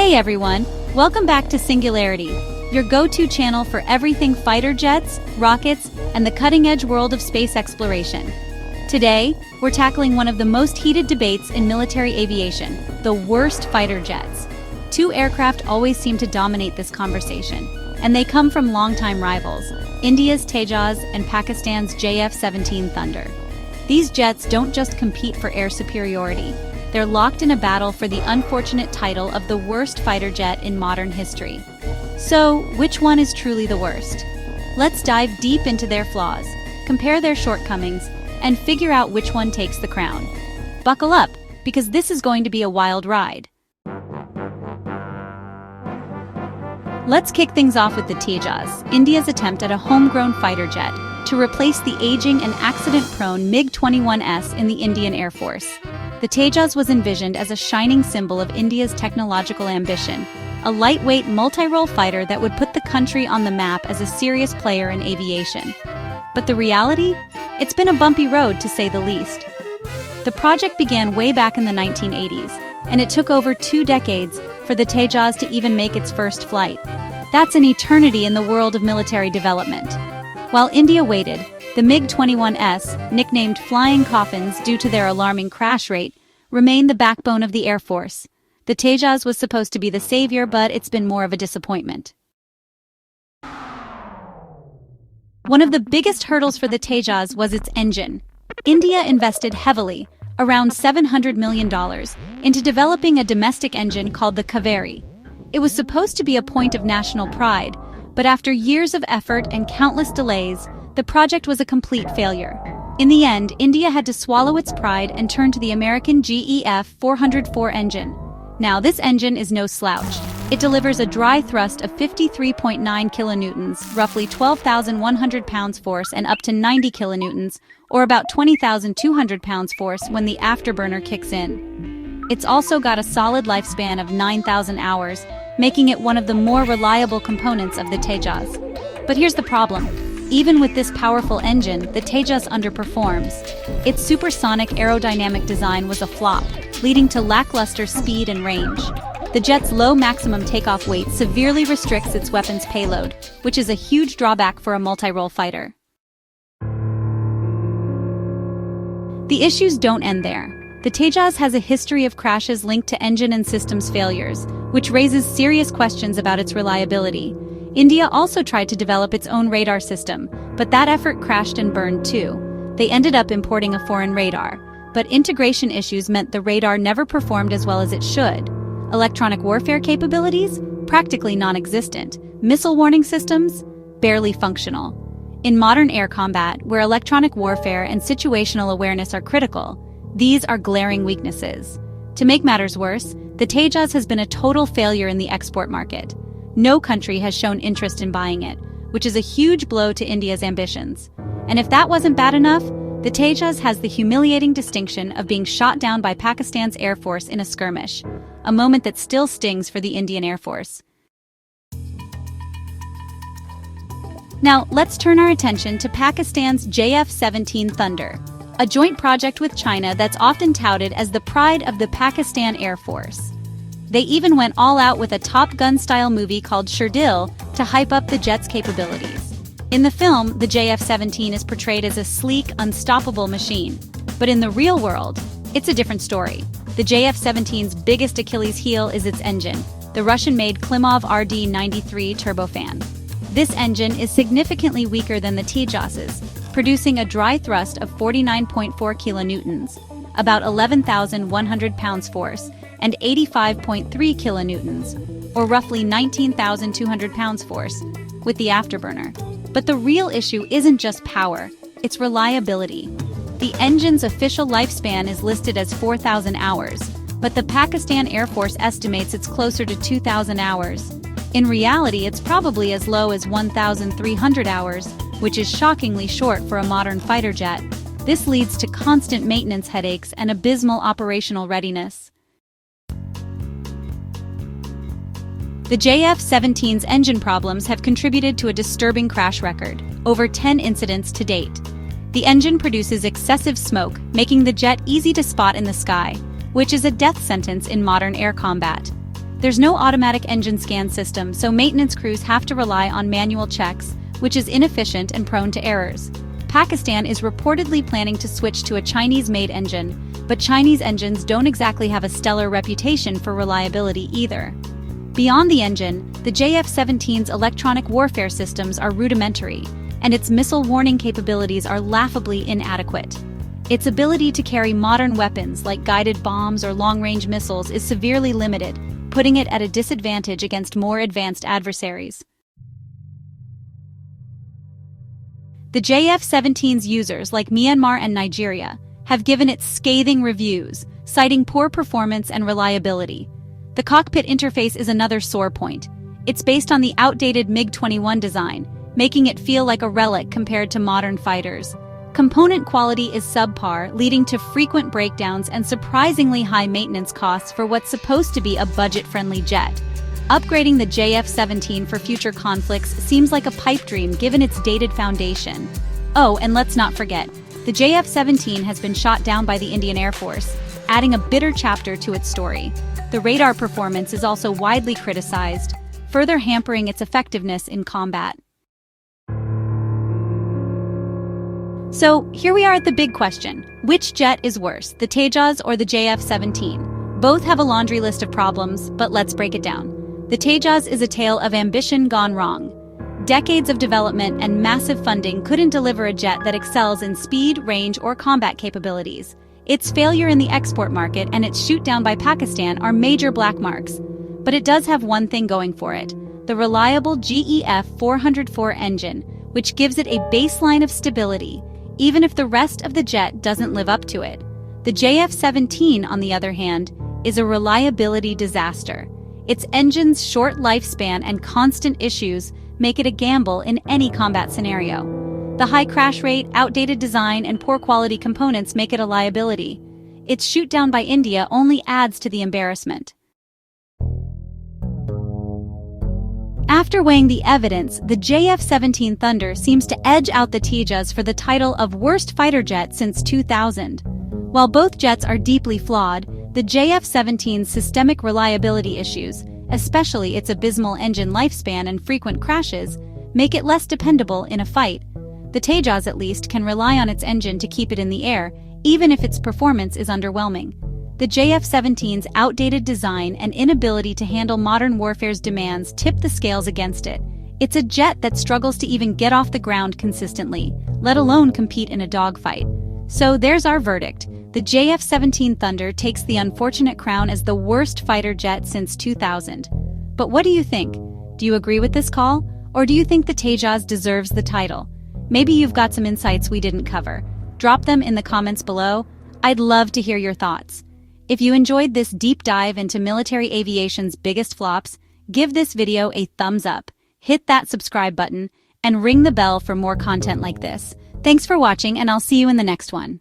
Hey everyone, welcome back to Singularity, your go-to channel for everything fighter jets, rockets, and the cutting-edge world of space exploration. Today, we're tackling one of the most heated debates in military aviation, the worst fighter jets. Two aircraft always seem to dominate this conversation, and they come from longtime rivals, India's Tejas and Pakistan's JF-17 Thunder. These jets don't just compete for air superiority. They're locked in a battle for the unfortunate title of the worst fighter jet in modern history. So, which one is truly the worst? Let's dive deep into their flaws, compare their shortcomings, and figure out which one takes the crown. Buckle up, because this is going to be a wild ride. Let's kick things off with the Tejas, India's attempt at a homegrown fighter jet to replace the aging and accident-prone MiG-21S in the Indian Air Force. The Tejas was envisioned as a shining symbol of India's technological ambition, a lightweight, multi-role fighter that would put the country on the map as a serious player in aviation. But the reality? It's been a bumpy road, to say the least. The project began way back in the 1980s, and it took over 2 decades for the Tejas to even make its first flight. That's an eternity in the world of military development. While India waited, the MiG-21S, nicknamed Flying Coffins due to their alarming crash rate, remained the backbone of the Air Force. The Tejas was supposed to be the savior, but it's been more of a disappointment. One of the biggest hurdles for the Tejas was its engine. India invested heavily, around $700 million, into developing a domestic engine called the Kaveri. It was supposed to be a point of national pride, but after years of effort and countless delays, the project was a complete failure. In the end, India had to swallow its pride and turn to the American JF-404 engine. Now, this engine is no slouch. It delivers a dry thrust of 53.9 kilonewtons, roughly 12,100 pounds force, and up to 90 kilonewtons, or about 20,200 pounds force when the afterburner kicks in. It's also got a solid lifespan of 9,000 hours, making it one of the more reliable components of the Tejas. But here's the problem. Even with this powerful engine, the Tejas underperforms. Its supersonic aerodynamic design was a flop, leading to lackluster speed and range. The jet's low maximum takeoff weight severely restricts its weapons payload, which is a huge drawback for a multi-role fighter. The issues don't end there. The Tejas has a history of crashes linked to engine and systems failures, which raises serious questions about its reliability. India also tried to develop its own radar system, but that effort crashed and burned too. They ended up importing a foreign radar, but integration issues meant the radar never performed as well as it should. Electronic warfare capabilities? Practically non-existent. Missile warning systems? Barely functional. In modern air combat, where electronic warfare and situational awareness are critical, these are glaring weaknesses. To make matters worse, the Tejas has been a total failure in the export market. No country has shown interest in buying it, which is a huge blow to India's ambitions. And if that wasn't bad enough, the Tejas has the humiliating distinction of being shot down by Pakistan's Air Force in a skirmish, a moment that still stings for the Indian Air Force. Now, let's turn our attention to Pakistan's JF-17 Thunder, a joint project with China that's often touted as the pride of the Pakistan Air Force. They even went all out with a Top Gun-style movie called Sherdil to hype up the jet's capabilities. In the film, the JF-17 is portrayed as a sleek, unstoppable machine. But in the real world, it's a different story. The JF-17's biggest Achilles heel is its engine, the Russian-made Klimov RD-93 turbofan. This engine is significantly weaker than the Tejas's, producing a dry thrust of 49.4 kilonewtons, about 11,100 pounds force, and 85.3 kilonewtons, or roughly 19,200 pounds force, with the afterburner. But the real issue isn't just power, it's reliability. The engine's official lifespan is listed as 4,000 hours, but the Pakistan Air Force estimates it's closer to 2,000 hours. In reality, it's probably as low as 1,300 hours, which is shockingly short for a modern fighter jet. This leads to constant maintenance headaches and abysmal operational readiness. The JF-17's engine problems have contributed to a disturbing crash record, over 10 incidents to date. The engine produces excessive smoke, making the jet easy to spot in the sky, which is a death sentence in modern air combat. There's no automatic engine scan system, so maintenance crews have to rely on manual checks, which is inefficient and prone to errors. Pakistan is reportedly planning to switch to a Chinese-made engine, but Chinese engines don't exactly have a stellar reputation for reliability either. Beyond the engine, the JF-17's electronic warfare systems are rudimentary, and its missile warning capabilities are laughably inadequate. Its ability to carry modern weapons like guided bombs or long-range missiles is severely limited, putting it at a disadvantage against more advanced adversaries. The JF-17's users, like Myanmar and Nigeria, have given it scathing reviews, citing poor performance and reliability. The cockpit interface is another sore point. It's based on the outdated MiG-21 design, making it feel like a relic compared to modern fighters. Component quality is subpar, leading to frequent breakdowns and surprisingly high maintenance costs for what's supposed to be a budget-friendly jet. Upgrading the JF-17 for future conflicts seems like a pipe dream given its dated foundation. Oh, and let's not forget, the JF-17 has been shot down by the Indian Air Force, adding a bitter chapter to its story. The radar performance is also widely criticized, further hampering its effectiveness in combat. So, here we are at the big question. Which jet is worse, the Tejas or the JF-17? Both have a laundry list of problems, but let's break it down. The Tejas is a tale of ambition gone wrong. Decades of development and massive funding couldn't deliver a jet that excels in speed, range, or combat capabilities. Its failure in the export market and its shoot-down by Pakistan are major black marks. But it does have one thing going for it: the reliable JF-404 engine, which gives it a baseline of stability, even if the rest of the jet doesn't live up to it. The JF-17, on the other hand, is a reliability disaster. Its engine's short lifespan and constant issues make it a gamble in any combat scenario. The high crash rate, outdated design, and poor quality components make it a liability. Its shoot-down by India only adds to the embarrassment. After weighing the evidence, the JF-17 Thunder seems to edge out the Tejas for the title of worst fighter jet since 2000. While both jets are deeply flawed, the JF-17's systemic reliability issues, especially its abysmal engine lifespan and frequent crashes, make it less dependable in a fight. The Tejas, at least, can rely on its engine to keep it in the air, even if its performance is underwhelming. The JF-17's outdated design and inability to handle modern warfare's demands tip the scales against it. It's a jet that struggles to even get off the ground consistently, let alone compete in a dogfight. So there's our verdict. The JF-17 Thunder takes the unfortunate crown as the worst fighter jet since 2000. But what do you think? Do you agree with this call? Or do you think the Tejas deserves the title? Maybe you've got some insights we didn't cover. Drop them in the comments below. I'd love to hear your thoughts. If you enjoyed this deep dive into military aviation's biggest flops, give this video a thumbs up, hit that subscribe button, and ring the bell for more content like this. Thanks for watching, and I'll see you in the next one.